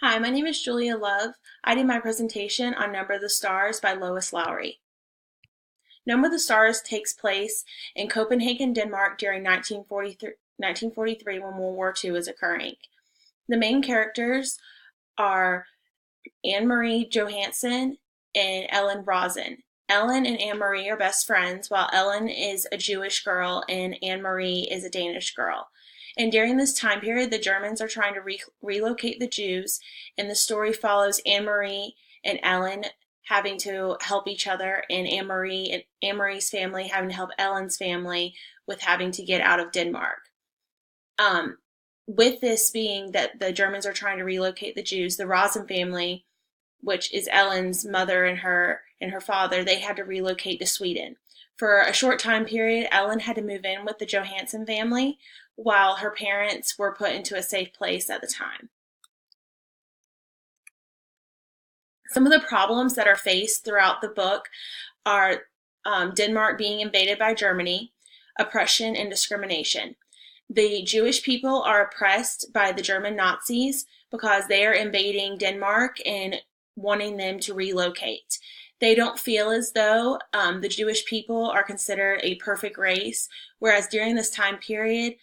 Hi, my name is Julia Love. I did my presentation on Number of the Stars by Lois Lowry. Number of the Stars takes place in Copenhagen, Denmark during 1943 when World War II is occurring. The main characters are Anne-Marie Johansson and Ellen Rosen. Ellen and Anne-Marie are best friends, while Ellen is a Jewish girl and Anne-Marie is a Danish girl. And during this time period, the Germans are trying to relocate the Jews, and the story follows Anne-Marie and Ellen having to help each other, and Anne-Marie's family having to help Ellen's family with having to get out of Denmark. With this being that the Germans are trying to relocate the Jews, the Rosen family, which is Ellen's mother and her father, they had to relocate to Sweden. For a short time period, Ellen had to move in with the Johansson family, while her parents were put into a safe place at the time. Some of the problems that are faced throughout the book are Denmark being invaded by Germany, oppression and discrimination. The Jewish people are oppressed by the German Nazis because they are invading Denmark and wanting them to relocate. They don't feel as though the Jewish people are considered a perfect race, whereas during this time period,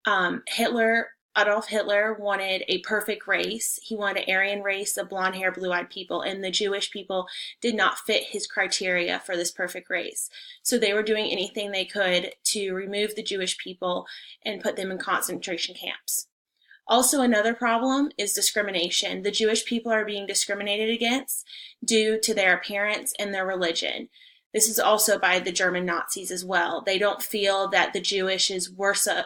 Adolf Hitler wanted a perfect race. He wanted an Aryan race of blonde hair, blue-eyed people, and the Jewish people did not fit his criteria for this perfect race. So they were doing anything they could to remove the Jewish people and put them in concentration camps. Also, another problem is discrimination. The Jewish people are being discriminated against due to their appearance and their religion. This is also by the German Nazis as well. They don't feel that the Jewish is worship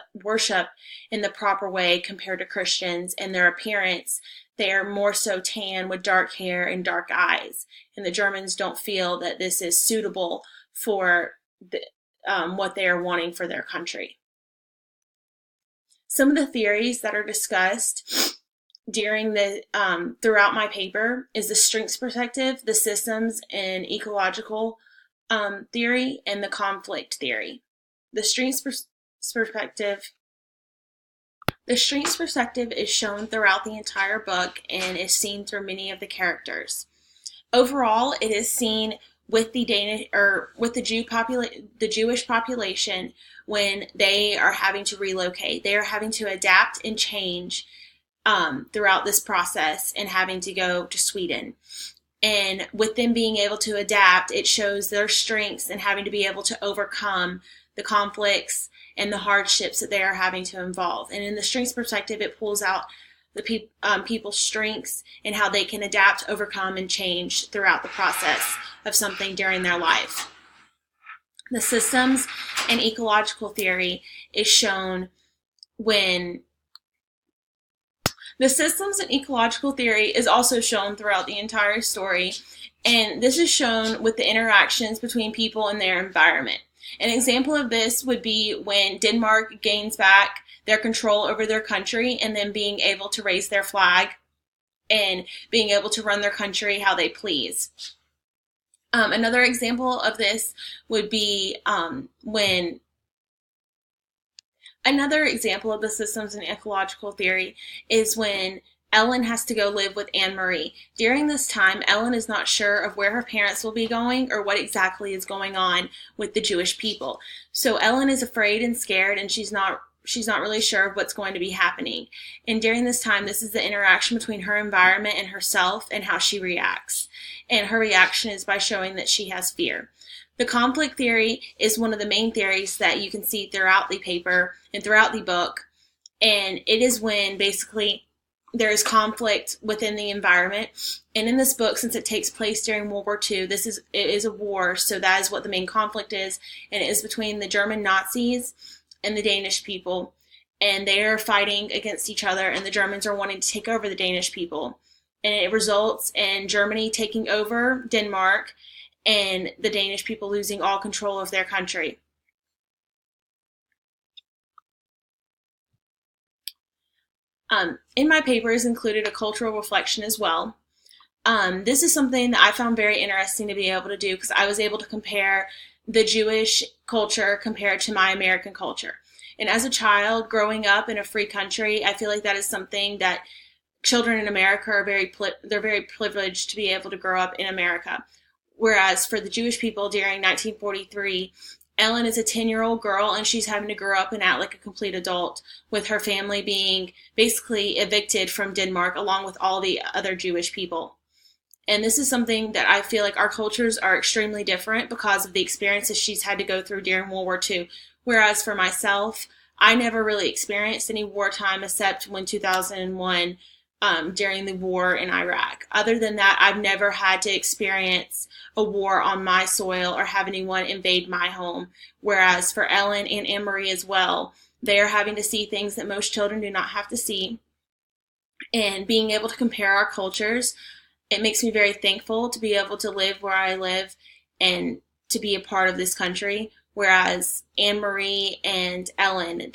in the proper way compared to Christians, and their appearance, they are more so tan with dark hair and dark eyes. And the Germans don't feel that this is suitable for what they are wanting for their country. Some of the theories that are discussed during throughout my paper is the strengths perspective, the systems and ecological theory, and the conflict theory. The strengths perspective is shown throughout the entire book and is seen through many of the characters. Overall, it is seen with the Jewish population when they are having to relocate. They are having to adapt and change throughout this process and having to go to Sweden. And with them being able to adapt, it shows their strengths and having to be able to overcome the conflicts and the hardships that they are having to involve. And in the strengths perspective, it pulls out the people's strengths and how they can adapt, overcome, and change throughout the process of something during their life. The systems and ecological theory is shown when the systems and ecological theory is also shown throughout the entire story, and this is shown with the interactions between people and their environment. An example of this would be when Denmark gains back their control over their country and then being able to raise their flag and being able to run their country how they please. Another example of this would be Another example of the systems and ecological theory is when Ellen has to go live with Anne-Marie. During this time, Ellen is not sure of where her parents will be going or what exactly is going on with the Jewish people. So Ellen is afraid and scared, and she's not really sure of what's going to be happening. And during this time, this is the interaction between her environment and herself and how she reacts. And her reaction is by showing that she has fear. The conflict theory is one of the main theories that you can see throughout the paper and throughout the book. And it is when basically there is conflict within the environment. And in this book, since it takes place during World War II, it is a war, so that is what the main conflict is. And it is between the German Nazis and the Danish people. And they are fighting against each other, and the Germans are wanting to take over the Danish people. And it results in Germany taking over Denmark and the Danish people losing all control of their country. In my paper is included a cultural reflection as well. This is something that I found very interesting to be able to do because I was able to compare the Jewish culture compared to my American culture. And as a child growing up in a free country, I feel like that is something that children in America are they're very privileged to be able to grow up in America. Whereas for the Jewish people during 1943, Ellen is a 10-year-old girl and she's having to grow up and act like a complete adult, with her family being basically evicted from Denmark along with all the other Jewish people. And this is something that I feel like our cultures are extremely different because of the experiences she's had to go through during World War II. Whereas for myself, I never really experienced any wartime except when 2001, during the war in Iraq. Other than that, I've never had to experience a war on my soil or have anyone invade my home. Whereas for Ellen and Anne Marie as well, they are having to see things that most children do not have to see. And being able to compare our cultures, it makes me very thankful to be able to live where I live and to be a part of this country. Whereas Anne Marie and Ellen,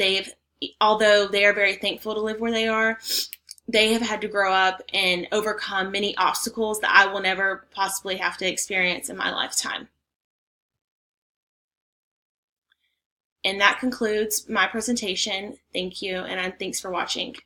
although they are very thankful to live where they are, they have had to grow up and overcome many obstacles that I will never possibly have to experience in my lifetime. And that concludes my presentation. Thank you, and thanks for watching.